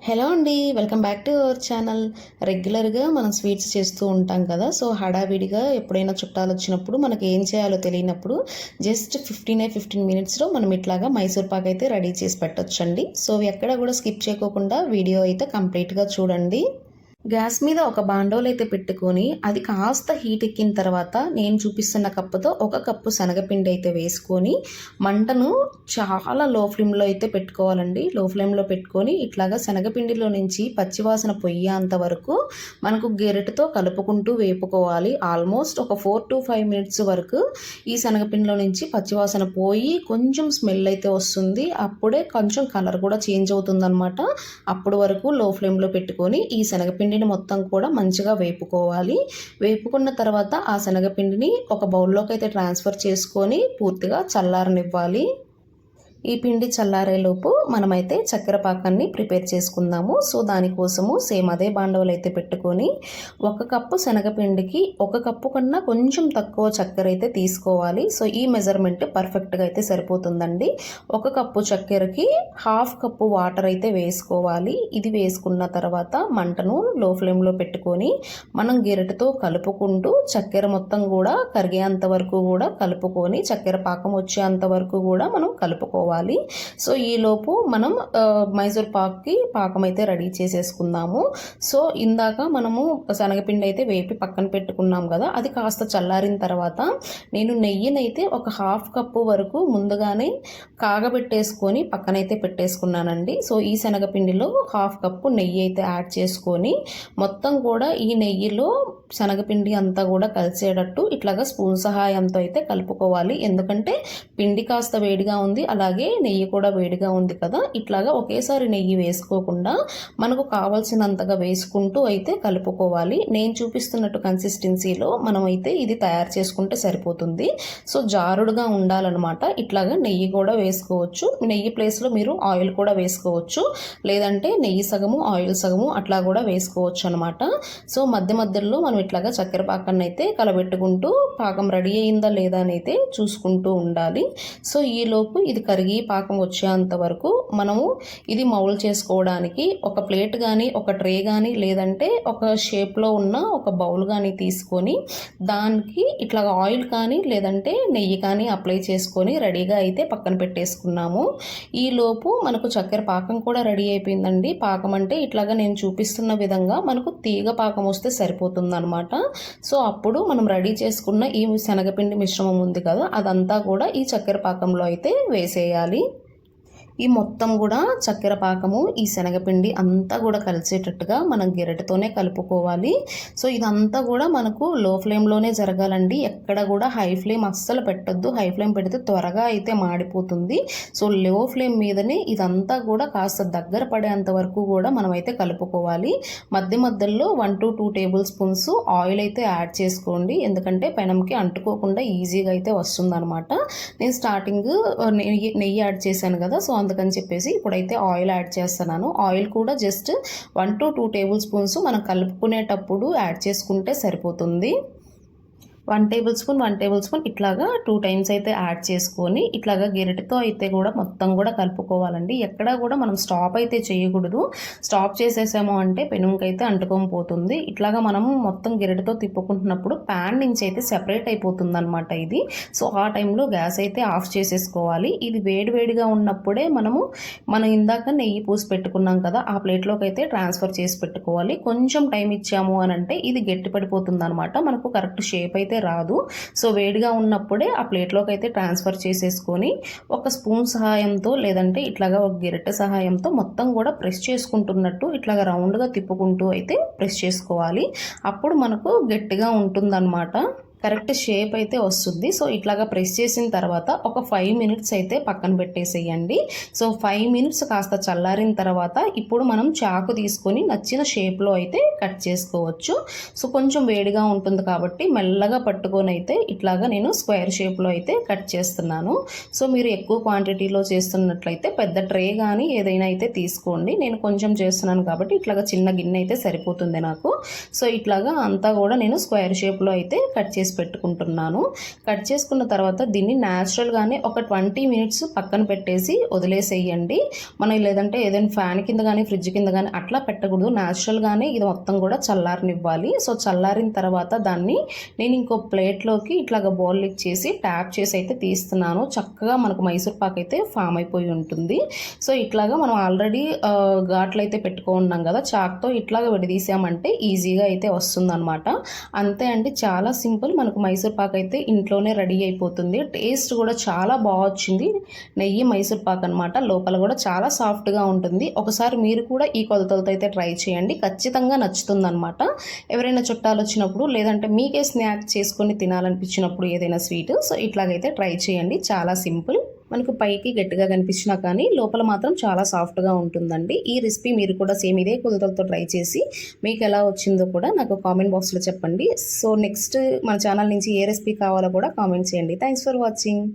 Hello అండి, welcome back to our channel. రెగ్యులర్గా మనం స్వీట్స్ చేస్తూ ఉంటాం కదా. సో హడావిడిగా ఎప్పుడైనా చుట్టాలు వచ్చినప్పుడు మనకి ఏం చేయాలో తెలియనప్పుడు జస్ట్ 15 మినిట్స్లో మనం ఇట్లాగా మైసూర్ పాక్ అయితే రెడీ చేసి పెట్టొచ్చండి. సో ఎక్కడ కూడా స్కిప్ చేయకోకుండా వీడియో అయితే కంప్లీట్గా చూడండి. గ్యాస్ మీద ఒక బాండోలు అయితే పెట్టుకొని అది కాస్త హీట్ ఎక్కిన తర్వాత నేను చూపిస్తున్న కప్పుతో ఒక కప్పు శనగపిండి అయితే వేసుకొని మంటను చాలా లో ఫ్లేమ్లో అయితే పెట్టుకోవాలండి. లో ఫ్లేమ్లో పెట్టుకొని ఇట్లాగా శనగపిండిలో నుంచి పచ్చివాసన పొయ్యేంత వరకు మనకు గెరటితో కలుపుకుంటూ వేపుకోవాలి. ఆల్మోస్ట్ ఒక 4 to 5 మినిట్స్ వరకు ఈ శనగపిండిలో నుంచి పచ్చివాసన పోయి కొంచెం స్మెల్ అయితే వస్తుంది. అప్పుడే కొంచెం కలర్ కూడా చేంజ్ అవుతుంది అనమాట. అప్పుడు వరకు లో ఫ్లేమ్లో పెట్టుకొని ఈ శనగపిండి మొత్తం కూడా మంచిగా వేపుకోవాలి. వేపుకున్న తర్వాత ఆ శనగపిండిని ఒక బౌల్లోకి అయితే ట్రాన్స్ఫర్ చేసుకొని పూర్తిగా చల్లారనివ్వాలి. ఈ పిండి చల్లారేలోపు మనమైతే చక్కెర పాకాన్ని ప్రిపేర్ చేసుకుందాము. సో దానికోసము సేమ్ అదే బాండవులు అయితే పెట్టుకొని 1 కప్పు శనగపిండికి 1 కప్పు కన్నా కొంచెం తక్కువ చక్కెర అయితే తీసుకోవాలి. సో ఈ మెజర్మెంట్ పర్ఫెక్ట్గా అయితే సరిపోతుందండి. 1 కప్పు చక్కెరకి 1/2 కప్పు వాటర్ అయితే వేసుకోవాలి. ఇది వేసుకున్న తర్వాత మంటను లో ఫ్లేమ్లో పెట్టుకొని మనం గెరటితో కలుపుకుంటూ చక్కెర మొత్తం కూడా కరిగేంత వరకు కూడా కలుపుకొని చక్కెర పాకం వచ్చేంత వరకు కూడా మనం కలుపుకోవాలి. సో ఈలోపు మనం మైసూర్ పాక్కి పాకం అయితే రెడీ చేసేసుకుందాము. సో ఇందాక మనము శనగపిండి అయితే వేపి పక్కన పెట్టుకున్నాం కదా, అది కాస్త చల్లారిన తర్వాత నేను నెయ్యినైతే ఒక 1/2 కప్పు వరకు ముందుగానే కాగబెట్టేసుకొని పక్కనైతే పెట్టేసుకున్నానండి. సో ఈ శనగపిండిలో 1/2 కప్పు నెయ్యి అయితే యాడ్ చేసుకొని మొత్తం కూడా ఈ నెయ్యిలో శనగపిండి అంతా కూడా కలిసేటట్టు ఇట్లాగా స్పూన్ సహాయంతో అయితే కలుపుకోవాలి. ఎందుకంటే పిండి కాస్త వేడిగా ఉంది, అలాగే నెయ్యి కూడా వేడిగా ఉంది కదా. ఇట్లాగా ఒకేసారి నెయ్యి వేసుకోకుండా మనకు కావాల్సినంతగా వేసుకుంటూ అయితే కలుపుకోవాలి. నేను చూపిస్తున్నట్టు కన్సిస్టెన్సీలో మనం అయితే ఇది తయారు చేసుకుంటే సరిపోతుంది. సో జారుడుగా ఉండాలన్నమాట. ఇట్లాగా నెయ్యి కూడా వేసుకోవచ్చు. నెయ్యి ప్లేస్లో మీరు ఆయిల్ కూడా వేసుకోవచ్చు, లేదంటే నెయ్యి సగము ఆయిల్ సగము అట్లా కూడా వేసుకోవచ్చు అనమాట. సో మధ్య మధ్యలో మనం ఇట్లాగా చక్కెర పాకాన్ని అయితే కలబెట్టుకుంటూ పాకం రెడీ అయిందా లేదా అని అయితే చూసుకుంటూ ఉండాలి. సో ఈలోపు ఇది కరిగి పాకం వచ్చేంత వరకు మనము ఇది మౌల్డ్ చేసుకోవడానికి ఒక ప్లేట్ కానీ ఒక ట్రే కానీ లేదంటే ఒక షేప్లో ఉన్న ఒక బౌల్ కానీ తీసుకొని దానికి ఇట్లా ఆయిల్ కానీ లేదంటే నెయ్యి కానీ అప్లై చేసుకొని రెడీగా అయితే పక్కన పెట్టేసుకున్నాము. ఈలోపు మనకు చక్కెర పాకం కూడా రెడీ అయిపోయిందండి. పాకం అంటే ఇట్లాగా నేను చూపిస్తున్న విధంగా మనకు తీగ పాకం వస్తే సరిపోతుంది అనమాట. సో అప్పుడు మనం రెడీ చేసుకున్న ఈ శనగపిండి మిశ్రమం ఉంది కదా, అదంతా కూడా ఈ చక్కెర పాకంలో అయితే వేసేయాలి. ఈ మొత్తం కూడా చక్కెర పాకము ఈ శనగపిండి అంతా కూడా కలిసేటట్టుగా మనం గెరటితోనే కలుపుకోవాలి. సో ఇదంతా కూడా మనకు లో ఫ్లేమ్లోనే జరగాలండి. ఎక్కడ కూడా హై ఫ్లేమ్ అస్సలు పెట్టొద్దు. హై ఫ్లేమ్ పెడితే త్వరగా అయితే మాడిపోతుంది. సో లో ఫ్లేమ్ మీదనే ఇదంతా కూడా కాస్త దగ్గర పడేంత వరకు కూడా మనం అయితే కలుపుకోవాలి. మధ్య మధ్యలో 1 to 2 టేబుల్ స్పూన్స్ ఆయిల్ అయితే యాడ్ చేసుకోండి, ఎందుకంటే పెనంకి అంటుకోకుండా ఈజీగా అయితే వస్తుందన్నమాట. నేను స్టార్టింగ్ నెయ్యి యాడ్ చేశాను కదా, సో అందుకని చెప్పేసి ఇప్పుడైతే ఆయిల్ యాడ్ చేస్తున్నాను. ఆయిల్ కూడా జస్ట్ 1 to 2 టేబుల్ స్పూన్స్ మనం కలుపుకునేటప్పుడు యాడ్ చేసుకుంటే సరిపోతుంది. 1 టేబుల్ స్పూన్ ఇట్లాగా 2 టైమ్స్ అయితే యాడ్ చేసుకొని ఇట్లాగా గెరటితో అయితే కూడా మొత్తం కూడా కలుపుకోవాలండి. ఎక్కడా కూడా మనం స్టాప్ అయితే చేయకూడదు. స్టాప్ చేసేసాము అంటే పెనుముకి అయితే అంటుకొని పోతుంది. ఇట్లాగా మనం మొత్తం గెరటితో తిప్పుకుంటున్నప్పుడు ప్యాన్ నుంచి అయితే సెపరేట్ అయిపోతుంది అనమాట ఇది. సో ఆ టైంలో గ్యాస్ అయితే ఆఫ్ చేసేసుకోవాలి. ఇది వేడివేడిగా ఉన్నప్పుడే మనం ఇందాక నెయ్యి పూసి పెట్టుకున్నాం కదా, ఆ ప్లేట్లోకి అయితే ట్రాన్స్ఫర్ చేసి పెట్టుకోవాలి. కొంచెం టైం ఇచ్చాము అని అంటే ఇది గట్టి పడిపోతుంది అనమాట, మనకు కరెక్ట్ షేప్ అయితే రాదు. సో వేడిగా ఉన్నప్పుడే ఆ ప్లేట్లోకి అయితే ట్రాన్స్ఫర్ చేసేసుకొని ఒక స్పూన్ సహాయంతో లేదంటే ఇట్లాగా ఒక గెరిటె సహాయంతో మొత్తం కూడా ప్రెస్ చేసుకుంటున్నట్టు ఇట్లాగా రౌండ్గా తిప్పుకుంటూ అయితే ప్రెస్ చేసుకోవాలి. అప్పుడు మనకు గట్టిగా ఉంటుందన్నమాట, కరెక్ట్ షేప్ అయితే వస్తుంది. సో ఇట్లాగా ప్రెస్ చేసిన తర్వాత ఒక 5 మినిట్స్ అయితే పక్కన పెట్టేసేయండి. సో 5 మినిట్స్ కాస్త చల్లారిన తర్వాత ఇప్పుడు మనం చాకు తీసుకొని నచ్చిన షేప్లో అయితే కట్ చేసుకోవచ్చు. సో కొంచెం వేడిగా ఉంటుంది కాబట్టి మెల్లగా పట్టుకొని అయితే ఇట్లాగా నేను స్క్వేర్ షేప్లో అయితే కట్ చేస్తున్నాను. సో మీరు ఎక్కువ క్వాంటిటీలో చేస్తున్నట్లయితే పెద్ద ట్రే కానీ ఏదైనా అయితే తీసుకోండి. నేను కొంచెం చేస్తున్నాను కాబట్టి ఇట్లాగా చిన్న గిన్నె అయితే సరిపోతుంది నాకు. సో ఇట్లాగా అంతా కూడా నేను స్క్వేర్ షేప్లో అయితే కట్ చేసి చేసి పెట్టుకుంటున్నాను. కట్ చేసుకున్న తర్వాత దీన్ని న్యాచురల్గానే ఒక 20 మినిట్స్ పక్కన పెట్టేసి వదిలేసేయండి. మనం లేదంటే ఏదైనా ఫ్యాన్ కింద కానీ ఫ్రిడ్జ్ కింద కానీ అట్లా పెట్టకూడదు. న్యాచురల్గానే ఇది మొత్తం కూడా చల్లారనివ్వాలి. సో చల్లారిన తర్వాత దాన్ని నేను ఇంకో ప్లేట్లోకి ఇట్లాగ బౌల్ ఇచ్చేసి ట్యాప్ చేసి అయితే తీస్తున్నాను. చక్కగా మనకు మైసూర్ పాక్ అయితే ఫామ్ అయిపోయి ఉంటుంది. సో ఇట్లాగా మనం ఆల్రెడీ ఘాట్లు అయితే పెట్టుకున్నాం కదా, చాక్తో ఇట్లాగా విడదీసామంటే ఈజీగా అయితే వస్తుందన్నమాట. అంతే అండి, చాలా సింపుల్. మనకు మైసూర్ పాక్ అయితే ఇంట్లోనే రెడీ అయిపోతుంది. టేస్ట్ కూడా చాలా బాగా వచ్చింది. నెయ్యి మైసూర్ పాక్ అనమాట. లోపల కూడా చాలా సాఫ్ట్గా ఉంటుంది. ఒకసారి మీరు కూడా ఈ కొలతలతో అయితే ట్రై చేయండి, ఖచ్చితంగా నచ్చుతుంది అనమాట. ఎవరైనా చుట్టాలు వచ్చినప్పుడు లేదంటే మీకే స్నాక్ చేసుకొని తినాలనిపించినప్పుడు ఏదైనా స్వీట్, సో ఇట్లాగైతే ట్రై చేయండి. చాలా సింపుల్. మనకు పైకి గట్టిగా కనిపించినా కానీ లోపల మాత్రం చాలా సాఫ్ట్గా ఉంటుందండి. ఈ రెసిపీ మీరు కూడా సేమ్ ఇదే కొలతలతో ట్రై చేసి మీకు ఎలా వచ్చిందో కూడా నాకు కామెంట్ బాక్స్లో చెప్పండి. సో నెక్స్ట్ మన ఛానల్ నుంచి ఏ రెసిపీ కావాలో కూడా కామెంట్ చేయండి. Thanks for watching.